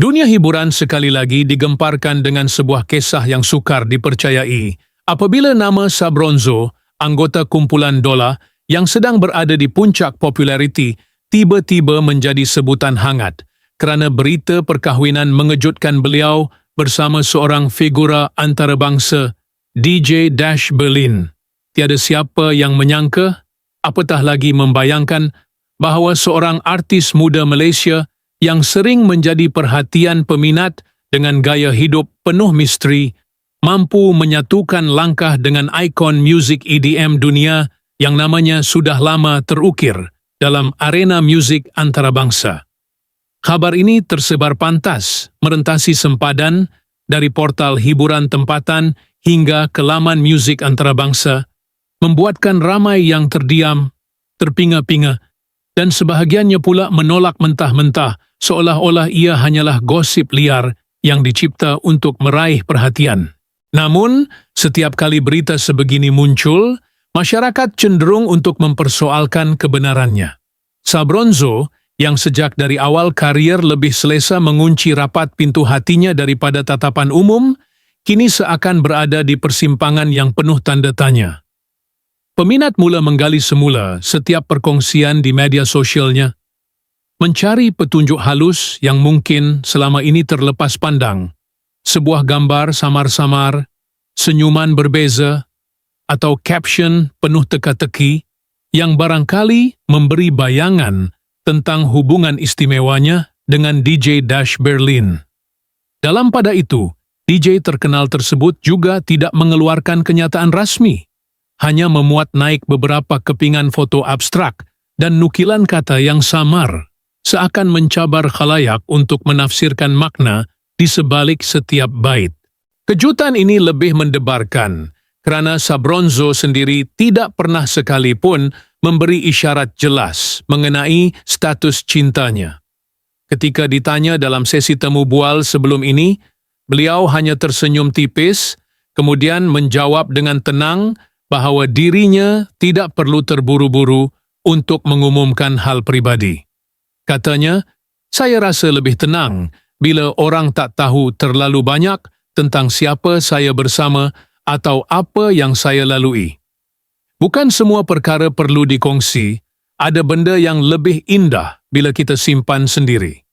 Dunia hiburan sekali lagi digemparkan dengan sebuah kisah yang sukar dipercayai apabila nama Sabronzo, anggota kumpulan Dola yang sedang berada di puncak populariti, tiba-tiba menjadi sebutan hangat kerana berita perkahwinan mengejutkan beliau bersama seorang figura antarabangsa, DJ Dash Berlin. Tiada siapa yang menyangka, apatah lagi membayangkan bahawa seorang artis muda Malaysia yang sering menjadi perhatian peminat dengan gaya hidup penuh misteri, mampu menyatukan langkah dengan ikon muzik EDM dunia yang namanya sudah lama terukir dalam arena muzik antarabangsa. Khabar ini tersebar pantas, merentasi sempadan dari portal hiburan tempatan hingga ke laman muzik antarabangsa, membuatkan ramai yang terdiam, terpinga-pinga, dan sebahagiannya pula menolak mentah-mentah seolah-olah ia hanyalah gosip liar yang dicipta untuk meraih perhatian. Namun, setiap kali berita sebegini muncul, masyarakat cenderung untuk mempersoalkan kebenarannya. Sabronzo, yang sejak dari awal karier lebih selesa mengunci rapat pintu hatinya daripada tatapan umum, kini seakan berada di persimpangan yang penuh tanda tanya. Peminat mula menggali semula setiap perkongsian di media sosialnya, mencari petunjuk halus yang mungkin selama ini terlepas pandang, sebuah gambar samar-samar, senyuman berbeza, atau caption penuh teka-teki yang barangkali memberi bayangan tentang hubungan istimewanya dengan DJ Dash Berlin. Dalam pada itu, DJ terkenal tersebut juga tidak mengeluarkan kenyataan rasmi, hanya memuat naik beberapa kepingan foto abstrak dan nukilan kata yang samar, seakan mencabar khalayak untuk menafsirkan makna di sebalik setiap bait. Kejutan ini lebih mendebarkan kerana Sabronzo sendiri tidak pernah sekalipun memberi isyarat jelas mengenai status cintanya. Ketika ditanya dalam sesi temu bual sebelum ini, beliau hanya tersenyum tipis, kemudian menjawab dengan tenang bahawa dirinya tidak perlu terburu-buru untuk mengumumkan hal pribadi. Katanya, saya rasa lebih tenang bila orang tak tahu terlalu banyak tentang siapa saya bersama atau apa yang saya lalui. Bukan semua perkara perlu dikongsi, ada benda yang lebih indah bila kita simpan sendiri.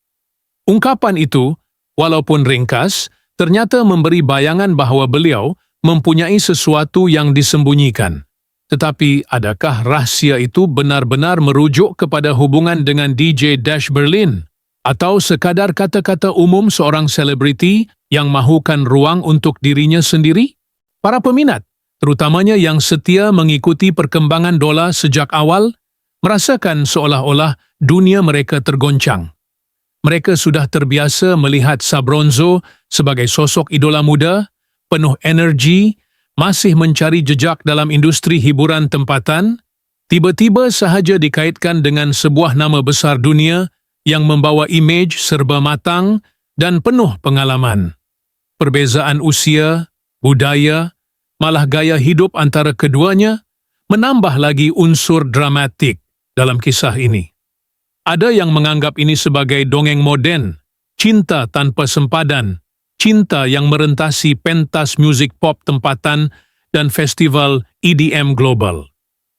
Ungkapan itu, walaupun ringkas, ternyata memberi bayangan bahawa beliau mempunyai sesuatu yang disembunyikan. Tetapi adakah rahsia itu benar-benar merujuk kepada hubungan dengan DJ Dash Berlin? Atau sekadar kata-kata umum seorang selebriti yang mahukan ruang untuk dirinya sendiri? Para peminat, terutamanya yang setia mengikuti perkembangan Dola sejak awal, merasakan seolah-olah dunia mereka tergoncang. Mereka sudah terbiasa melihat Sabronzo sebagai sosok idola muda, penuh energi, masih mencari jejak dalam industri hiburan tempatan, tiba-tiba sahaja dikaitkan dengan sebuah nama besar dunia yang membawa imej serba matang dan penuh pengalaman. Perbezaan usia, budaya, malah gaya hidup antara keduanya menambah lagi unsur dramatik dalam kisah ini. Ada yang menganggap ini sebagai dongeng moden, cinta tanpa sempadan, cinta yang merentasi pentas muzik pop tempatan dan festival EDM global.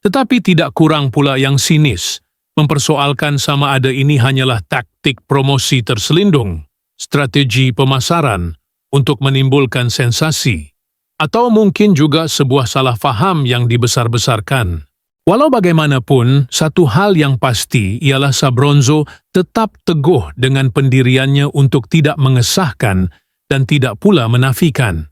Tetapi tidak kurang pula yang sinis, mempersoalkan sama ada ini hanyalah taktik promosi terselindung, strategi pemasaran untuk menimbulkan sensasi, atau mungkin juga sebuah salah faham yang dibesar-besarkan. Walau bagaimanapun, satu hal yang pasti ialah Sabronzo tetap teguh dengan pendiriannya untuk tidak mengesahkan dan tidak pula menafikan.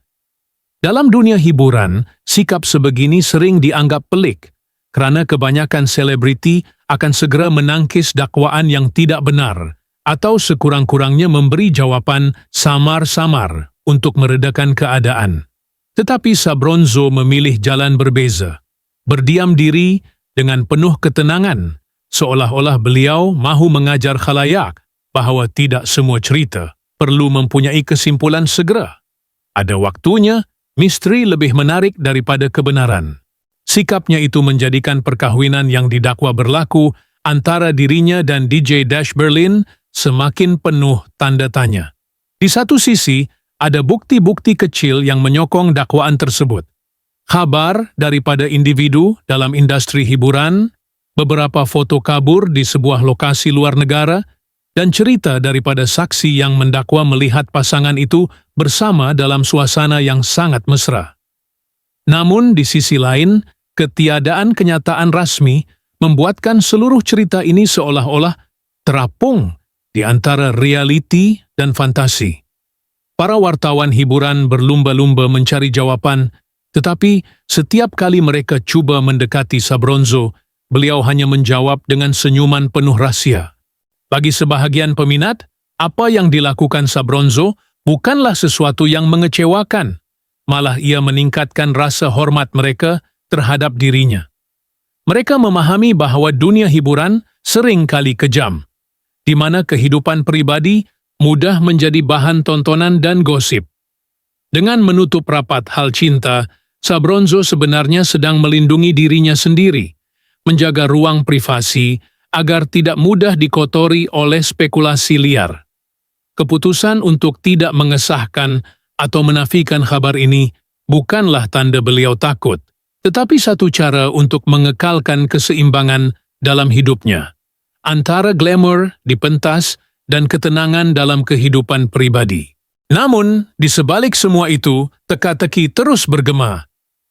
Dalam dunia hiburan, sikap sebegini sering dianggap pelik kerana kebanyakan selebriti akan segera menangkis dakwaan yang tidak benar atau sekurang-kurangnya memberi jawapan samar-samar untuk meredakan keadaan. Tetapi Sabronzo memilih jalan berbeza, berdiam diri dengan penuh ketenangan, seolah-olah beliau mahu mengajar khalayak bahawa tidak semua cerita perlu mempunyai kesimpulan segera. Ada waktunya, misteri lebih menarik daripada kebenaran. Sikapnya itu menjadikan perkahwinan yang didakwa berlaku antara dirinya dan DJ Dash Berlin semakin penuh tanda tanya. Di satu sisi, ada bukti-bukti kecil yang menyokong dakwaan tersebut. Kabar daripada individu dalam industri hiburan, beberapa foto kabur di sebuah lokasi luar negara, dan cerita daripada saksi yang mendakwa melihat pasangan itu bersama dalam suasana yang sangat mesra. Namun di sisi lain, ketiadaan kenyataan rasmi membuatkan seluruh cerita ini seolah-olah terapung di antara realiti dan fantasi. Para wartawan hiburan berlumba-lumba mencari jawapan, tetapi setiap kali mereka cuba mendekati Sabronzo, beliau hanya menjawab dengan senyuman penuh rahsia. Bagi sebahagian peminat, apa yang dilakukan Sabronzo bukanlah sesuatu yang mengecewakan, malah ia meningkatkan rasa hormat mereka terhadap dirinya. Mereka memahami bahawa dunia hiburan sering kali kejam, di mana kehidupan pribadi mudah menjadi bahan tontonan dan gosip. Dengan menutup rapat hal cinta, Sabronzo sebenarnya sedang melindungi dirinya sendiri, menjaga ruang privasi agar tidak mudah dikotori oleh spekulasi liar. Keputusan untuk tidak mengesahkan atau menafikan kabar ini bukanlah tanda beliau takut, tetapi satu cara untuk mengekalkan keseimbangan dalam hidupnya, antara glamour dipentas dan ketenangan dalam kehidupan pribadi. Namun, di sebalik semua itu, teka-teki terus bergema.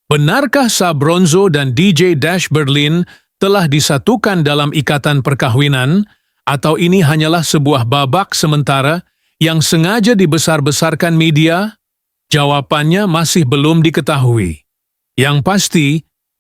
Benarkah Sabronzo dan DJ Dash Berlin telah disatukan dalam ikatan perkahwinan, atau ini hanyalah sebuah babak sementara yang sengaja dibesar-besarkan media? Jawabannya masih belum diketahui. Yang pasti,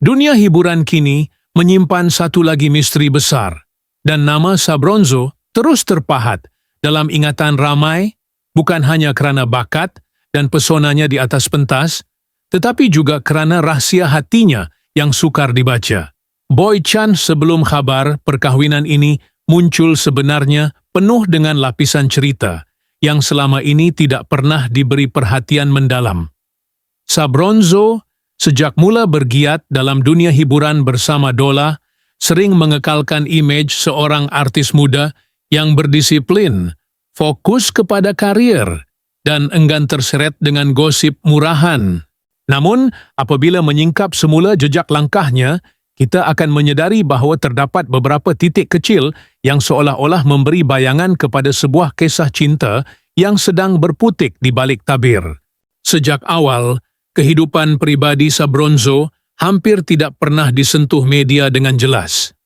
dunia hiburan kini menyimpan satu lagi misteri besar, dan nama Sabronzo terus terpahat dalam ingatan ramai, bukan hanya kerana bakat dan pesonanya di atas pentas, tetapi juga kerana rahsia hatinya yang sukar dibaca. Boy Chan sebelum kabar perkahwinan ini muncul sebenarnya penuh dengan lapisan cerita yang selama ini tidak pernah diberi perhatian mendalam. Sabronzo sejak mula bergiat dalam dunia hiburan bersama Dola, sering mengekalkan imej seorang artis muda yang berdisiplin, fokus kepada karier, dan enggan terseret dengan gosip murahan. Namun, apabila menyingkap semula jejak langkahnya, kita akan menyedari bahawa terdapat beberapa titik kecil yang seolah-olah memberi bayangan kepada sebuah kisah cinta yang sedang berputik di balik tabir. Sejak awal, kehidupan pribadi Sabronzo hampir tidak pernah disentuh media dengan jelas.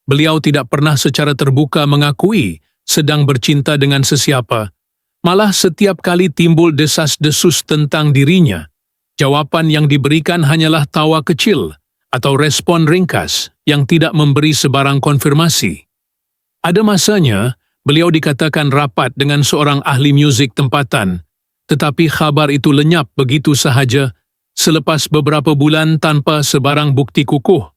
Beliau tidak pernah secara terbuka mengakui sedang bercinta dengan sesiapa. Malah setiap kali timbul desas-desus tentang dirinya, jawapan yang diberikan hanyalah tawa kecil atau respon ringkas yang tidak memberi sebarang konfirmasi. Ada masanya, beliau dikatakan rapat dengan seorang ahli muzik tempatan, tetapi kabar itu lenyap begitu sahaja selepas beberapa bulan tanpa sebarang bukti kukuh.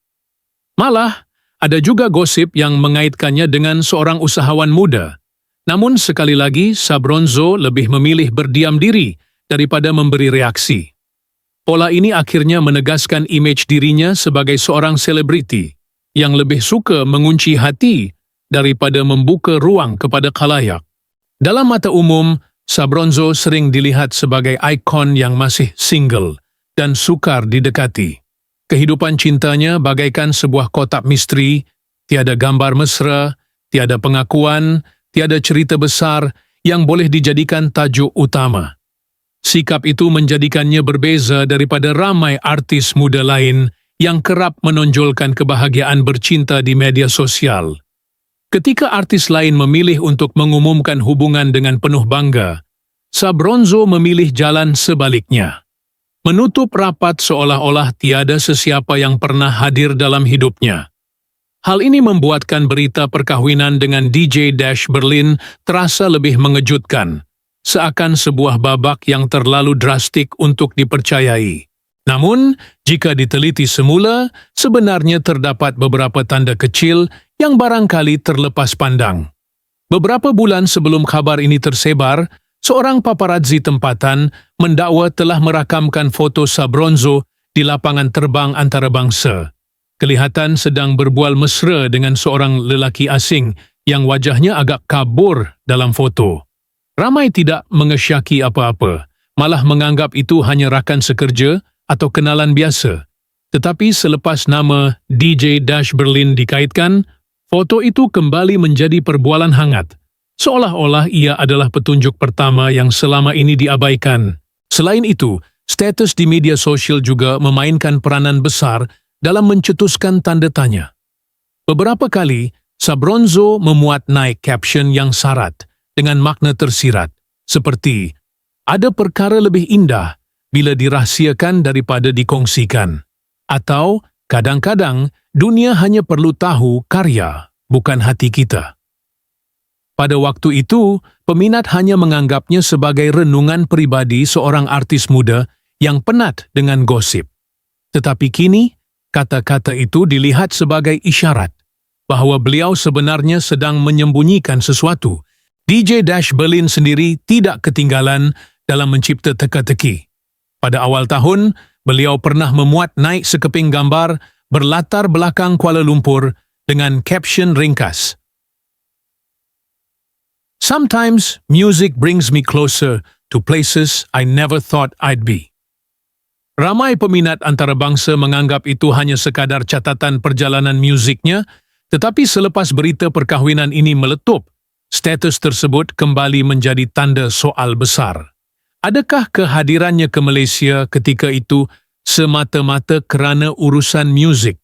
Malah, ada juga gosip yang mengaitkannya dengan seorang usahawan muda. Namun sekali lagi, Sabronzo lebih memilih berdiam diri daripada memberi reaksi. Pola ini akhirnya menegaskan imej dirinya sebagai seorang selebriti yang lebih suka mengunci hati daripada membuka ruang kepada khalayak. Dalam mata umum, Sabronzo sering dilihat sebagai ikon yang masih single dan sukar didekati. Kehidupan cintanya bagaikan sebuah kotak misteri, tiada gambar mesra, tiada pengakuan, tiada cerita besar yang boleh dijadikan tajuk utama. Sikap itu menjadikannya berbeza daripada ramai artis muda lain yang kerap menonjolkan kebahagiaan bercinta di media sosial. Ketika artis lain memilih untuk mengumumkan hubungan dengan penuh bangga, Sabronzo memilih jalan sebaliknya. Menutup rapat seolah-olah tiada sesiapa yang pernah hadir dalam hidupnya. Hal ini membuatkan berita perkahwinan dengan DJ Dash Berlin terasa lebih mengejutkan, seakan sebuah babak yang terlalu drastik untuk dipercayai. Namun, jika diteliti semula, sebenarnya terdapat beberapa tanda kecil yang barangkali terlepas pandang. Beberapa bulan sebelum kabar ini tersebar, seorang paparazzi tempatan mendakwa telah merakamkan foto Sabronzo di lapangan terbang antarabangsa. Kelihatan sedang berbual mesra dengan seorang lelaki asing yang wajahnya agak kabur dalam foto. Ramai tidak mengesyaki apa-apa, malah menganggap itu hanya rakan sekerja atau kenalan biasa. Tetapi selepas nama DJ Dash Berlin dikaitkan, foto itu kembali menjadi perbualan hangat, seolah-olah ia adalah petunjuk pertama yang selama ini diabaikan. Selain itu, status di media sosial juga memainkan peranan besar dalam mencetuskan tanda tanya. Beberapa kali, Sabronzo memuat naik caption yang syarat dengan makna tersirat, seperti, "Ada perkara lebih indah bila dirahsiakan daripada dikongsikan." Atau, "Kadang-kadang, dunia hanya perlu tahu karya, bukan hati kita." Pada waktu itu, peminat hanya menganggapnya sebagai renungan pribadi seorang artis muda yang penat dengan gosip. Tetapi kini, kata-kata itu dilihat sebagai isyarat bahwa beliau sebenarnya sedang menyembunyikan sesuatu. DJ Dash Berlin sendiri tidak ketinggalan dalam mencipta teka-teki. Pada awal tahun, beliau pernah memuat naik sekeping gambar berlatar belakang Kuala Lumpur dengan caption ringkas, "Sometimes music brings me closer to places I never thought I'd be." Ramai peminat antarabangsa menganggap itu hanya sekadar catatan perjalanan musiknya, tetapi selepas berita perkahwinan ini meletup, status tersebut kembali menjadi tanda soal besar. Adakah kehadirannya ke Malaysia ketika itu semata-mata kerana urusan muzik?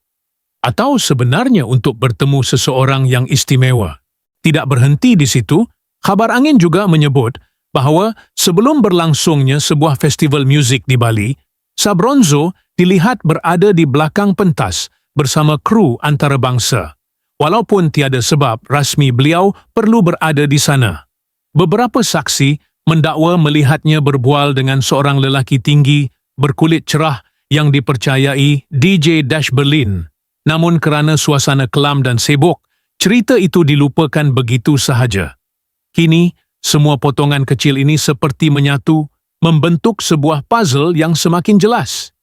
Atau sebenarnya untuk bertemu seseorang yang istimewa? Tidak berhenti di situ, khabar angin juga menyebut bahawa sebelum berlangsungnya sebuah festival muzik di Bali, Sabronzo dilihat berada di belakang pentas bersama kru antarabangsa, walaupun tiada sebab rasmi beliau perlu berada di sana. Beberapa saksi mendakwa melihatnya berbual dengan seorang lelaki tinggi berkulit cerah yang dipercayai DJ Dash Berlin. Namun kerana suasana kelam dan sibuk, cerita itu dilupakan begitu sahaja. Kini, semua potongan kecil ini seperti menyatu, membentuk sebuah puzzle yang semakin jelas.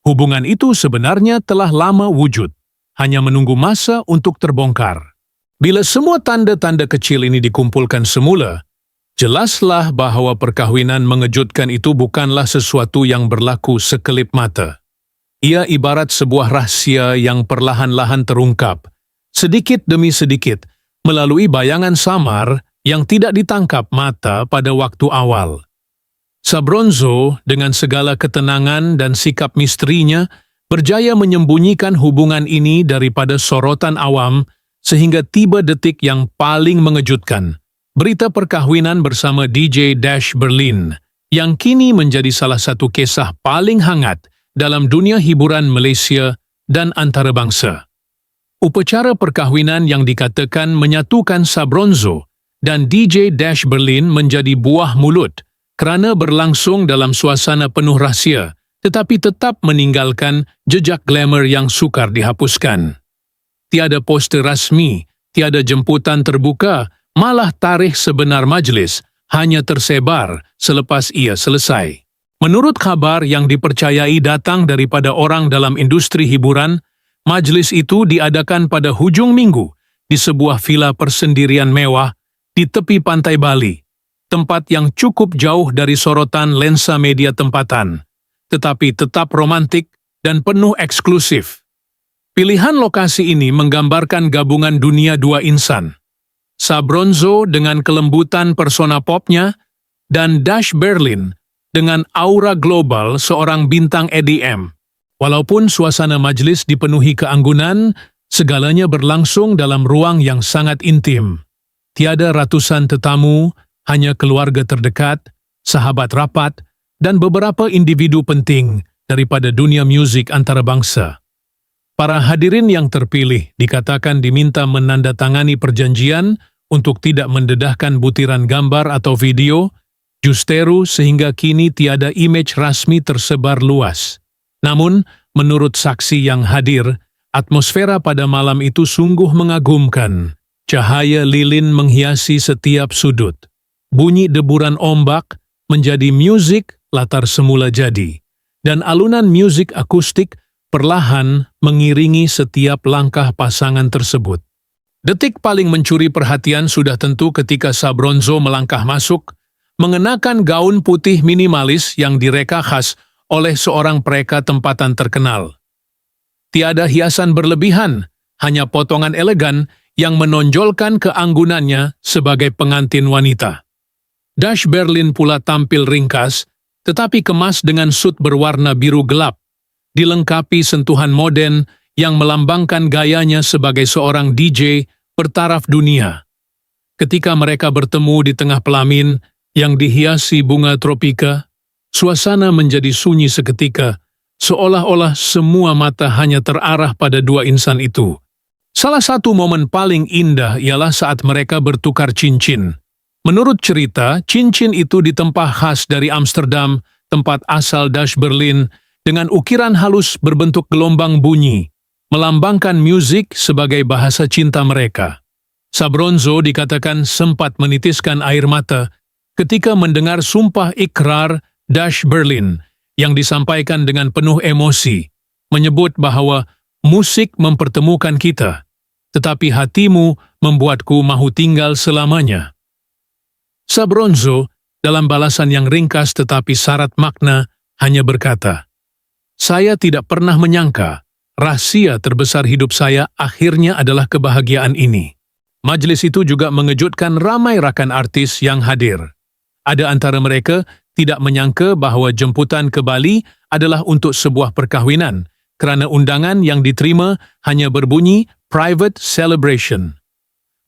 Hubungan itu sebenarnya telah lama wujud, hanya menunggu masa untuk terbongkar. Bila semua tanda-tanda kecil ini dikumpulkan semula, jelaslah bahawa perkahwinan mengejutkan itu bukanlah sesuatu yang berlaku sekelip mata. Ia ibarat sebuah rahsia yang perlahan-lahan terungkap, sedikit demi sedikit, melalui bayangan samar yang tidak ditangkap mata pada waktu awal. Sabronzo, dengan segala ketenangan dan sikap misterinya, berjaya menyembunyikan hubungan ini daripada sorotan awam sehingga tiba detik yang paling mengejutkan. Berita perkahwinan bersama DJ Dash Berlin, yang kini menjadi salah satu kisah paling hangat dalam dunia hiburan Malaysia dan antarabangsa. Upacara perkahwinan yang dikatakan menyatukan Sabronzo dan DJ Dash Berlin menjadi buah mulut kerana berlangsung dalam suasana penuh rahsia, tetapi tetap meninggalkan jejak glamour yang sukar dihapuskan. Tiada poster rasmi, tiada jemputan terbuka, malah tarikh sebenar majlis hanya tersebar selepas ia selesai. Menurut khabar yang dipercayai datang daripada orang dalam industri hiburan, majlis itu diadakan pada hujung minggu di sebuah villa persendirian mewah di tepi pantai Bali, tempat yang cukup jauh dari sorotan lensa media tempatan, tetapi tetap romantik dan penuh eksklusif. Pilihan lokasi ini menggambarkan gabungan dunia dua insan, Sabronzo dengan kelembutan persona popnya, dan Dash Berlin dengan aura global seorang bintang EDM. Walaupun suasana majlis dipenuhi keanggunan, segalanya berlangsung dalam ruang yang sangat intim. Tiada ratusan tetamu, hanya keluarga terdekat, sahabat rapat, dan beberapa individu penting daripada dunia muzik antarabangsa. Para hadirin yang terpilih dikatakan diminta menandatangani perjanjian untuk tidak mendedahkan butiran gambar atau video, justeru sehingga kini tiada imej rasmi tersebar luas. Namun, menurut saksi yang hadir, atmosfera pada malam itu sungguh mengagumkan. Cahaya lilin menghiasi setiap sudut. Bunyi deburan ombak menjadi muzik latar semula jadi, dan alunan muzik akustik perlahan mengiringi setiap langkah pasangan tersebut. Detik paling mencuri perhatian sudah tentu ketika Sabronzo melangkah masuk mengenakan gaun putih minimalis yang direka khas oleh seorang pereka tempatan terkenal. Tiada hiasan berlebihan, hanya potongan elegan yang menonjolkan keanggunannya sebagai pengantin wanita. Dash Berlin pula tampil ringkas, tetapi kemas dengan sut berwarna biru gelap, dilengkapi sentuhan modern yang melambangkan gayanya sebagai seorang DJ bertaraf dunia. Ketika mereka bertemu di tengah pelamin yang dihiasi bunga tropika, suasana menjadi sunyi seketika, seolah-olah semua mata hanya terarah pada dua insan itu. Salah satu momen paling indah ialah saat mereka bertukar cincin. Menurut cerita, cincin itu ditempah khas dari Amsterdam, tempat asal Dash Berlin, dengan ukiran halus berbentuk gelombang bunyi, melambangkan musik sebagai bahasa cinta mereka. Sabronzo dikatakan sempat menitiskan air mata ketika mendengar sumpah ikrar Dash Berlin yang disampaikan dengan penuh emosi, menyebut bahwa musik mempertemukan kita, tetapi hatimu membuatku mahu tinggal selamanya. Sabronzo, dalam balasan yang ringkas tetapi syarat makna, hanya berkata, "Saya tidak pernah menyangka, rahasia terbesar hidup saya akhirnya adalah kebahagiaan ini." Majelis itu juga mengejutkan ramai rakan artis yang hadir. Ada antara mereka tidak menyangka bahwa jemputan ke Bali adalah untuk sebuah perkahwinan, kerana undangan yang diterima hanya berbunyi private celebration.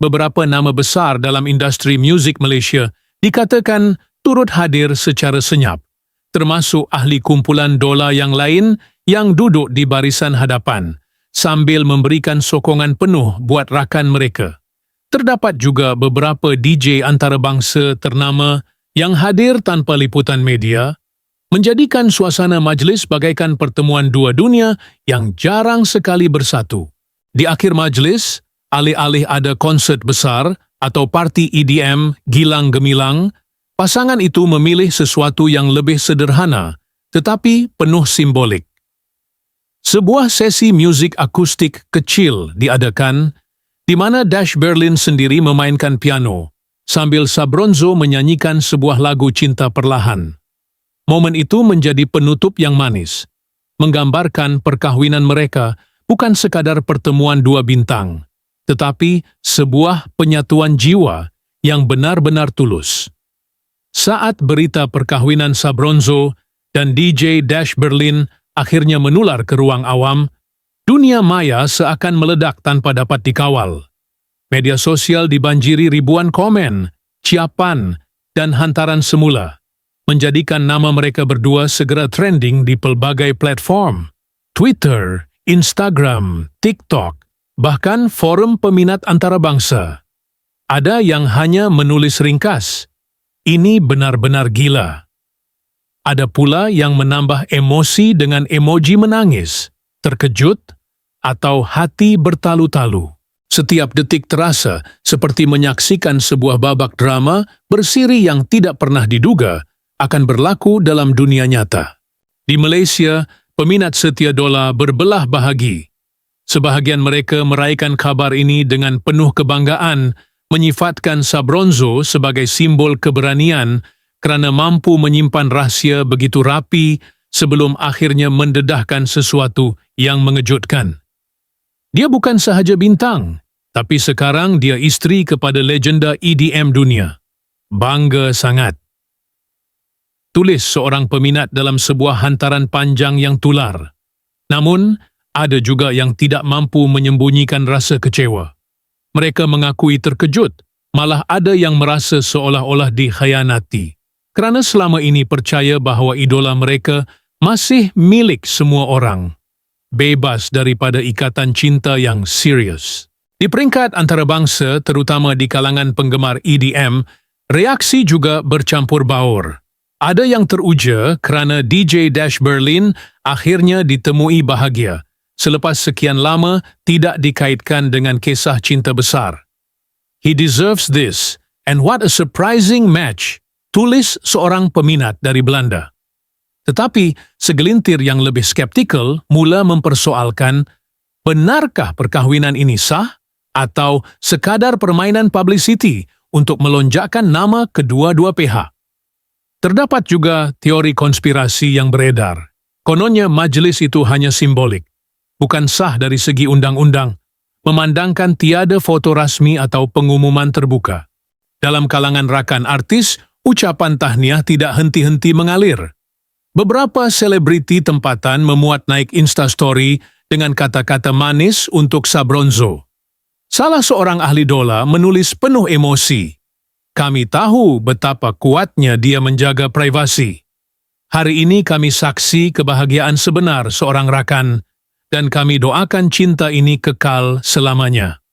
Beberapa nama besar dalam industri muzik Malaysia dikatakan turut hadir secara senyap, termasuk ahli kumpulan dola yang lain yang duduk di barisan hadapan, sambil memberikan sokongan penuh buat rakan mereka. Terdapat juga beberapa DJ antarabangsa ternama yang hadir tanpa liputan media, menjadikan suasana majlis bagaikan pertemuan dua dunia yang jarang sekali bersatu. Di akhir majlis, alih-alih ada konsert besar atau parti EDM gilang gemilang, pasangan itu memilih sesuatu yang lebih sederhana tetapi penuh simbolik. Sebuah sesi muzik akustik kecil diadakan, di mana Dash Berlin sendiri memainkan piano, sambil Sabronzo menyanyikan sebuah lagu cinta perlahan. Momen itu menjadi penutup yang manis, menggambarkan perkahwinan mereka bukan sekadar pertemuan dua bintang, tetapi sebuah penyatuan jiwa yang benar-benar tulus. Saat berita perkahwinan Sabronzo dan DJ Dash Berlin akhirnya menular ke ruang awam, dunia maya seakan meledak tanpa dapat dikawal. Media sosial dibanjiri ribuan komen, ciapan, dan hantaran semula, menjadikan nama mereka berdua segera trending di pelbagai platform. Twitter, Instagram, TikTok, bahkan forum peminat antarabangsa. Ada yang hanya menulis ringkas, "Ini benar-benar gila." Ada pula yang menambah emosi dengan emoji menangis, terkejut, atau hati bertalu-talu. Setiap detik terasa seperti menyaksikan sebuah babak drama bersiri yang tidak pernah diduga akan berlaku dalam dunia nyata. Di Malaysia, peminat setia dola berbelah bahagi. Sebahagian mereka meraihkan kabar ini dengan penuh kebanggaan, menyifatkan Sabronzo sebagai simbol keberanian kerana mampu menyimpan rahsia begitu rapi sebelum akhirnya mendedahkan sesuatu yang mengejutkan. Dia bukan sahaja bintang, tapi sekarang dia isteri kepada legenda EDM dunia. Bangga sangat. Tulis seorang peminat dalam sebuah hantaran panjang yang tular. Namun, ada juga yang tidak mampu menyembunyikan rasa kecewa. Mereka mengakui terkejut, malah ada yang merasa seolah-olah dikhianati, kerana selama ini percaya bahawa idola mereka masih milik semua orang, bebas daripada ikatan cinta yang serius. Di peringkat antarabangsa, terutama di kalangan penggemar EDM, reaksi juga bercampur baur. Ada yang teruja kerana DJ Dash Berlin akhirnya ditemui bahagia selepas sekian lama tidak dikaitkan dengan kisah cinta besar. "He deserves this, and what a surprising match," tulis seorang peminat dari Belanda. Tetapi segelintir yang lebih skeptikal mula mempersoalkan, benarkah perkahwinan ini sah atau sekadar permainan publicity untuk melonjakkan nama kedua-dua pihak? Terdapat juga teori konspirasi yang beredar. Kononnya majelis itu hanya simbolik, bukan sah dari segi undang-undang, memandangkan tiada foto rasmi atau pengumuman terbuka. Dalam kalangan rakan artis, ucapan tahniah tidak henti-henti mengalir. Beberapa selebriti tempatan memuat naik Instastory dengan kata-kata manis untuk Sabronzo. Salah seorang ahli dola menulis penuh emosi. Kami tahu betapa kuatnya dia menjaga privasi. Hari ini kami saksi kebahagiaan sebenar seorang rakan, dan kami doakan cinta ini kekal selamanya.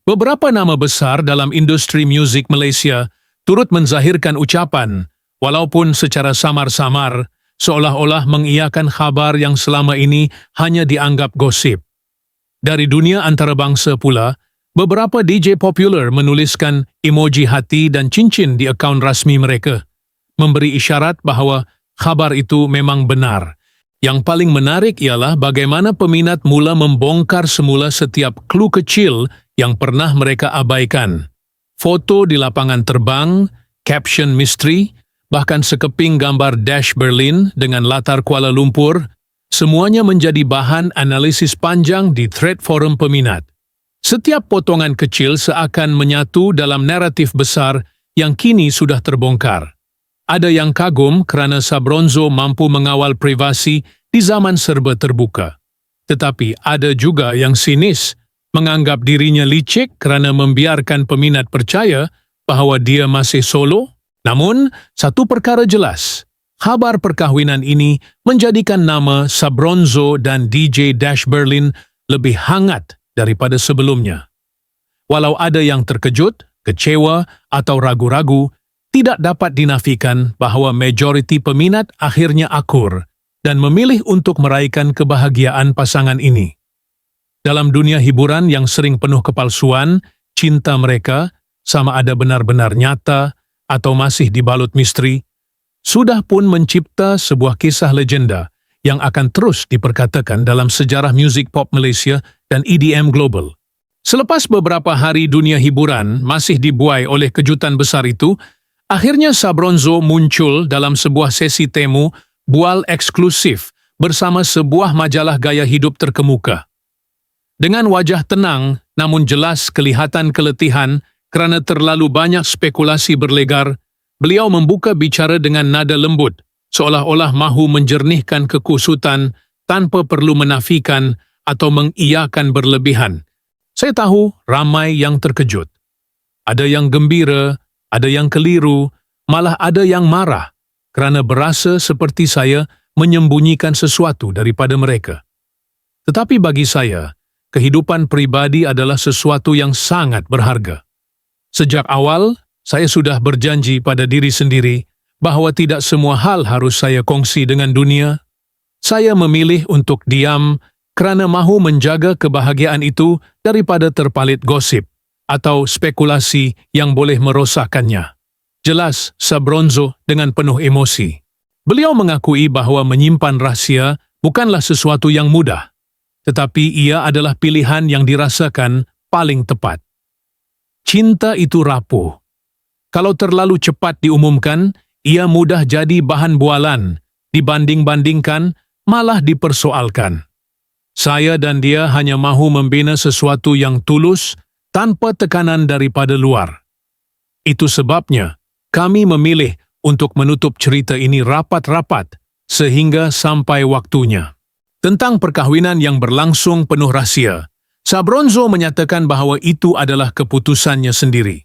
Beberapa nama besar dalam industri musik Malaysia turut menzahirkan ucapan, walaupun secara samar-samar, seolah-olah mengiyakan khabar yang selama ini hanya dianggap gosip. Dari dunia antarabangsa pula, beberapa DJ popular menuliskan emoji hati dan cincin di akaun rasmi mereka, memberi isyarat bahawa khabar itu memang benar. Yang paling menarik ialah bagaimana peminat mula membongkar semula setiap clue kecil yang pernah mereka abaikan. Foto di lapangan terbang, caption misteri, bahkan sekeping gambar Dash Berlin dengan latar Kuala Lumpur, semuanya menjadi bahan analisis panjang di thread forum peminat. Setiap potongan kecil seakan menyatu dalam naratif besar yang kini sudah terbongkar. Ada yang kagum kerana Sabronzo mampu mengawal privasi di zaman serba terbuka. Tetapi ada juga yang sinis, menganggap dirinya licik kerana membiarkan peminat percaya bahawa dia masih solo. Namun, satu perkara jelas, khabar perkahwinan ini menjadikan nama Sabronzo dan DJ Dash Berlin lebih hangat daripada sebelumnya. Walau ada yang terkejut, kecewa atau ragu-ragu, tidak dapat dinafikan bahawa majoriti peminat akhirnya akur dan memilih untuk meraihkan kebahagiaan pasangan ini. Dalam dunia hiburan yang sering penuh kepalsuan, cinta mereka, sama ada benar-benar nyata atau masih dibalut misteri, sudah pun mencipta sebuah kisah legenda yang akan terus diperkatakan dalam sejarah muzik pop Malaysia dan EDM global. Selepas beberapa hari dunia hiburan masih dibuai oleh kejutan besar itu, akhirnya Sabronzo muncul dalam sebuah sesi temu bual eksklusif bersama sebuah majalah gaya hidup terkemuka. Dengan wajah tenang, namun jelas kelihatan keletihan kerana terlalu banyak spekulasi berlegar, beliau membuka bicara dengan nada lembut, seolah-olah mahu menjernihkan kekusutan tanpa perlu menafikan atau mengiyakan berlebihan. Saya tahu ramai yang terkejut. Ada yang gembira, ada yang keliru, malah ada yang marah kerana berasa seperti saya menyembunyikan sesuatu daripada mereka. Tetapi bagi saya, kehidupan pribadi adalah sesuatu yang sangat berharga. Sejak awal, saya sudah berjanji pada diri sendiri bahawa tidak semua hal harus saya kongsi dengan dunia. Saya memilih untuk diam kerana mahu menjaga kebahagiaan itu daripada terpalit gosip atau spekulasi yang boleh merosakkannya. Jelas Sabronzo dengan penuh emosi. Beliau mengakui bahawa menyimpan rahsia bukanlah sesuatu yang mudah, tetapi ia adalah pilihan yang dirasakan paling tepat. Cinta itu rapuh. Kalau terlalu cepat diumumkan, ia mudah jadi bahan bualan, dibanding-bandingkan, malah dipersoalkan. Saya dan dia hanya mahu membina sesuatu yang tulus tanpa tekanan daripada luar. Itu sebabnya kami memilih untuk menutup cerita ini rapat-rapat sehingga sampai waktunya. Tentang perkahwinan yang berlangsung penuh rahsia, Sabronzo menyatakan bahawa itu adalah keputusannya sendiri.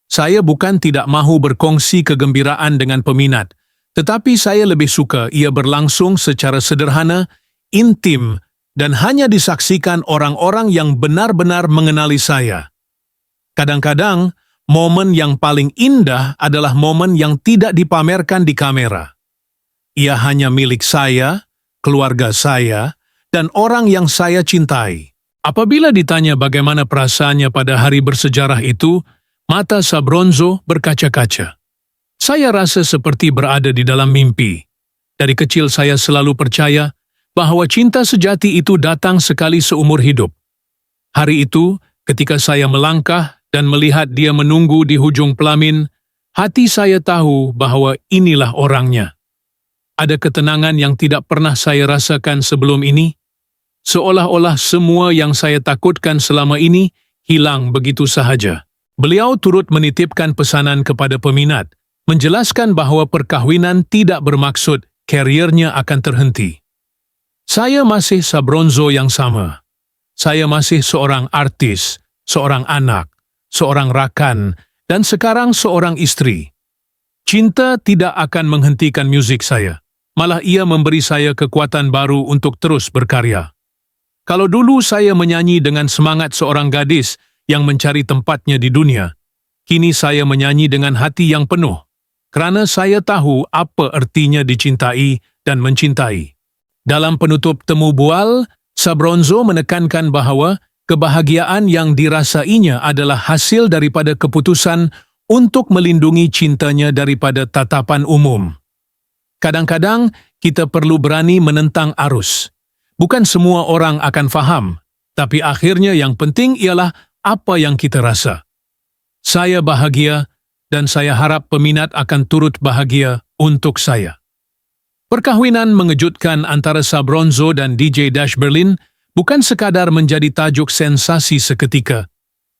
Saya bukan tidak mahu berkongsi kegembiraan dengan peminat, tetapi saya lebih suka ia berlangsung secara sederhana, intim, dan hanya disaksikan orang-orang yang benar-benar mengenali saya. Kadang-kadang, momen yang paling indah adalah momen yang tidak dipamerkan di kamera. Ia hanya milik saya, keluarga saya, dan orang yang saya cintai. Apabila ditanya bagaimana perasaannya pada hari bersejarah itu, mata Sabronzo berkaca-kaca. Saya rasa seperti berada di dalam mimpi. Dari kecil saya selalu percaya bahawa cinta sejati itu datang sekali seumur hidup. Hari itu, ketika saya melangkah dan melihat dia menunggu di hujung pelamin, Hati saya tahu bahwa inilah orangnya. Ada ketenangan yang tidak pernah saya rasakan sebelum ini. Seolah-olah semua yang saya takutkan selama ini hilang begitu sahaja. Beliau turut menitipkan pesanan kepada peminat, menjelaskan bahwa perkahwinan tidak bermaksud kariernya akan terhenti. Saya masih Sabronzo yang sama. Saya masih seorang artis, seorang anak, seorang rakan, dan sekarang seorang istri. Cinta tidak akan menghentikan musik saya. Malah ia memberi saya kekuatan baru untuk terus berkarya. Kalau dulu saya menyanyi dengan semangat seorang gadis yang mencari tempatnya di dunia, kini saya menyanyi dengan hati yang penuh, kerana saya tahu apa artinya dicintai dan mencintai. Dalam penutup temu bual, Sabronzo menekankan bahawa kebahagiaan yang dirasainya adalah hasil daripada keputusan untuk melindungi cintanya daripada tatapan umum. Kadang-kadang kita perlu berani menentang arus. Bukan semua orang akan faham, tapi akhirnya yang penting ialah apa yang kita rasa. Saya bahagia dan saya harap peminat akan turut bahagia untuk saya. Perkahwinan mengejutkan antara Sabronzo dan DJ Dash Berlin bukan sekadar menjadi tajuk sensasi seketika,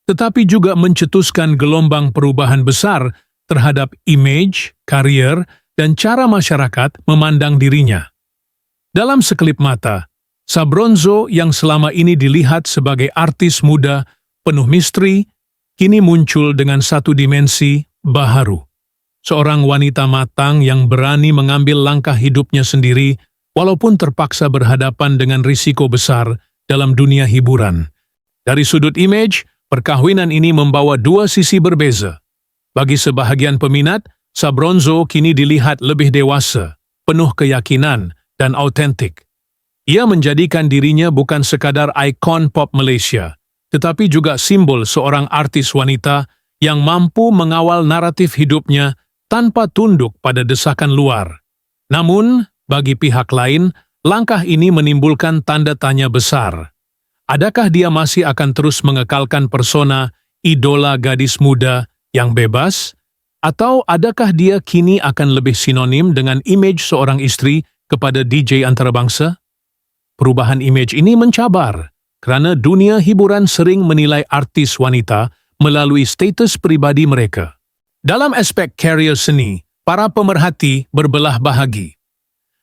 tetapi juga mencetuskan gelombang perubahan besar terhadap imej, karier, dan cara masyarakat memandang dirinya. Dalam sekelip mata, Sabronzo yang selama ini dilihat sebagai artis muda penuh misteri, kini muncul dengan satu dimensi baharu. Seorang wanita matang yang berani mengambil langkah hidupnya sendiri walaupun terpaksa berhadapan dengan risiko besar dalam dunia hiburan. Dari sudut imej, perkahwinan ini membawa dua sisi berbeza. Bagi sebahagian peminat, Sabronzo kini dilihat lebih dewasa, penuh keyakinan, dan autentik. Ia menjadikan dirinya bukan sekadar ikon pop Malaysia, tetapi juga simbol seorang artis wanita yang mampu mengawal naratif hidupnya tanpa tunduk pada desakan luar. Namun, bagi pihak lain, langkah ini menimbulkan tanda tanya besar. Adakah dia masih akan terus mengekalkan persona idola gadis muda yang bebas? Atau adakah dia kini akan lebih sinonim dengan imej seorang istri kepada DJ antarabangsa? Perubahan imej ini mencabar, kerana dunia hiburan sering menilai artis wanita melalui status pribadi mereka. Dalam aspek karier seni, para pemerhati berbelah bahagi.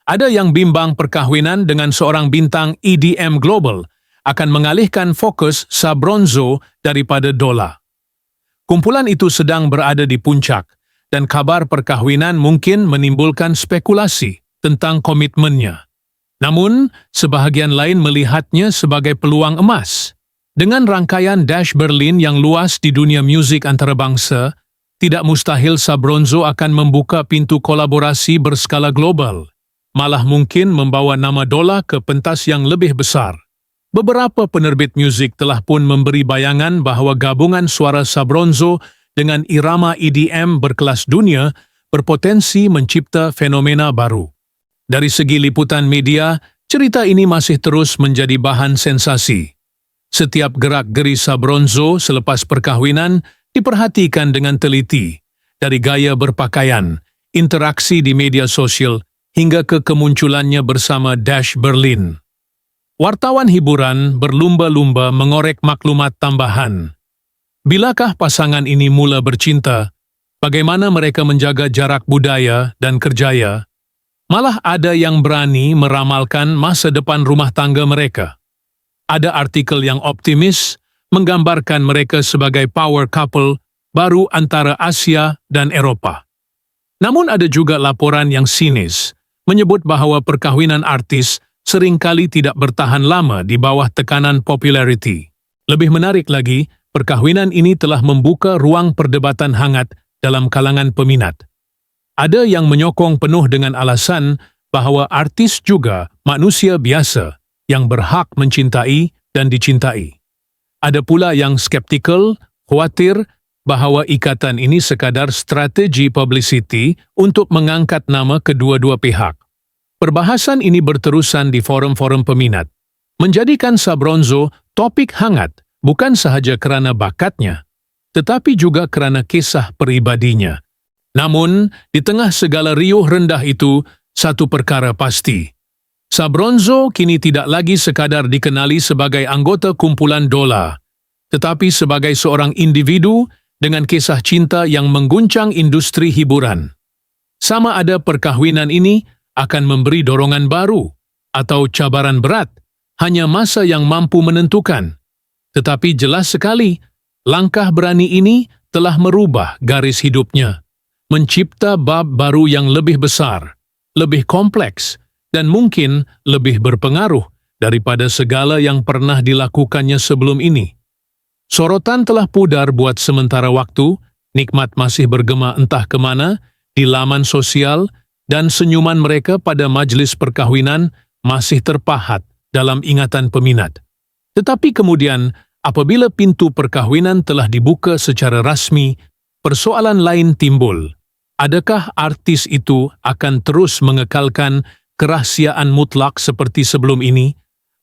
Ada yang bimbang perkahwinan dengan seorang bintang EDM global akan mengalihkan fokus Sabronzo daripada Dola. Kumpulan itu sedang berada di puncak, dan kabar perkahwinan mungkin menimbulkan spekulasi tentang komitmennya. Namun, sebahagian lain melihatnya sebagai peluang emas. Dengan rangkaian Dash Berlin yang luas di dunia muzik antarabangsa, tidak mustahil Sabronzo akan membuka pintu kolaborasi berskala global, malah mungkin membawa nama Dola ke pentas yang lebih besar. Beberapa penerbit muzik telah pun memberi bayangan bahawa gabungan suara Sabronzo dengan irama EDM berkelas dunia berpotensi mencipta fenomena baru. Dari segi liputan media, cerita ini masih terus menjadi bahan sensasi. Setiap gerak-geri Sabronzo selepas perkahwinan diperhatikan dengan teliti, dari gaya berpakaian, interaksi di media sosial, hingga ke kemunculannya bersama Dash Berlin. Wartawan hiburan berlumba-lumba mengorek maklumat tambahan. Bilakah pasangan ini mula bercinta? Bagaimana mereka menjaga jarak budaya dan kerjaya? Malah ada yang berani meramalkan masa depan rumah tangga mereka. Ada artikel yang optimis menggambarkan mereka sebagai power couple baru antara Asia dan Eropah. Namun ada juga laporan yang sinis menyebut bahawa perkahwinan artis seringkali tidak bertahan lama di bawah tekanan populariti. Lebih menarik lagi, perkahwinan ini telah membuka ruang perdebatan hangat dalam kalangan peminat. Ada yang menyokong penuh dengan alasan bahawa artis juga manusia biasa yang berhak mencintai dan dicintai. Ada pula yang skeptikal, khawatir bahawa ikatan ini sekadar strategi publicity untuk mengangkat nama kedua-dua pihak. Perbahasan ini berterusan di forum-forum peminat, menjadikan Sabronzo topik hangat bukan sahaja kerana bakatnya, tetapi juga kerana kisah peribadinya. Namun, di tengah segala riuh rendah itu, satu perkara pasti. Sabronzo kini tidak lagi sekadar dikenali sebagai anggota kumpulan Dola, tetapi sebagai seorang individu dengan kisah cinta yang mengguncang industri hiburan. Sama ada perkahwinan ini akan memberi dorongan baru atau cabaran berat, hanya masa yang mampu menentukan. Tetapi jelas sekali, langkah berani ini telah merubah garis hidupnya, mencipta bab baru yang lebih besar, lebih kompleks, dan mungkin lebih berpengaruh daripada segala yang pernah dilakukannya sebelum ini. Sorotan telah pudar buat sementara waktu, nikmat masih bergema entah kemana, di laman sosial, dan senyuman mereka pada majlis perkahwinan masih terpahat dalam ingatan peminat. Tetapi kemudian, apabila pintu perkahwinan telah dibuka secara rasmi, persoalan lain timbul. Adakah artis itu akan terus mengekalkan kerahasiaan mutlak seperti sebelum ini?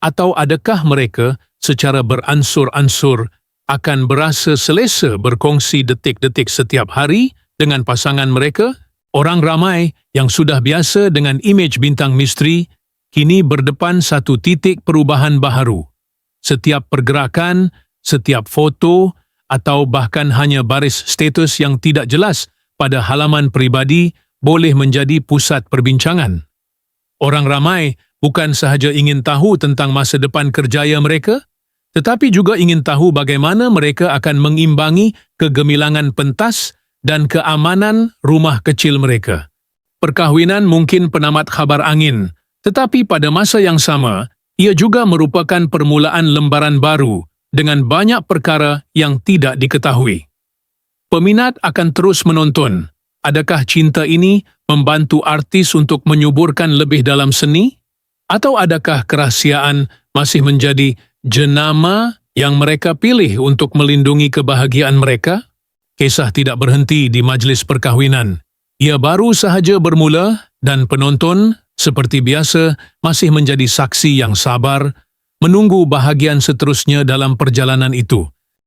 Atau adakah mereka secara beransur-ansur akan berasa selesa berkongsi detik-detik setiap hari dengan pasangan mereka? Orang ramai yang sudah biasa dengan imej bintang misteri kini berdepan satu titik perubahan baharu. Setiap pergerakan, setiap foto, atau bahkan hanya baris status yang tidak jelas pada halaman pribadi boleh menjadi pusat perbincangan. Orang ramai bukan sahaja ingin tahu tentang masa depan kerjaya mereka, tetapi juga ingin tahu bagaimana mereka akan mengimbangi kegemilangan pentas dan keamanan rumah kecil mereka. Perkahwinan mungkin penamat khabar angin, tetapi pada masa yang sama, ia juga merupakan permulaan lembaran baru dengan banyak perkara yang tidak diketahui. Peminat akan terus menonton. Adakah cinta ini membantu artis untuk menyuburkan lebih dalam seni? Atau adakah kerahasiaan masih menjadi jenama yang mereka pilih untuk melindungi kebahagiaan mereka? Kisah tidak berhenti di majlis perkahwinan. Ia baru sahaja bermula dan penonton, seperti biasa, masih menjadi saksi yang sabar, menunggu bahagian seterusnya dalam perjalanan itu.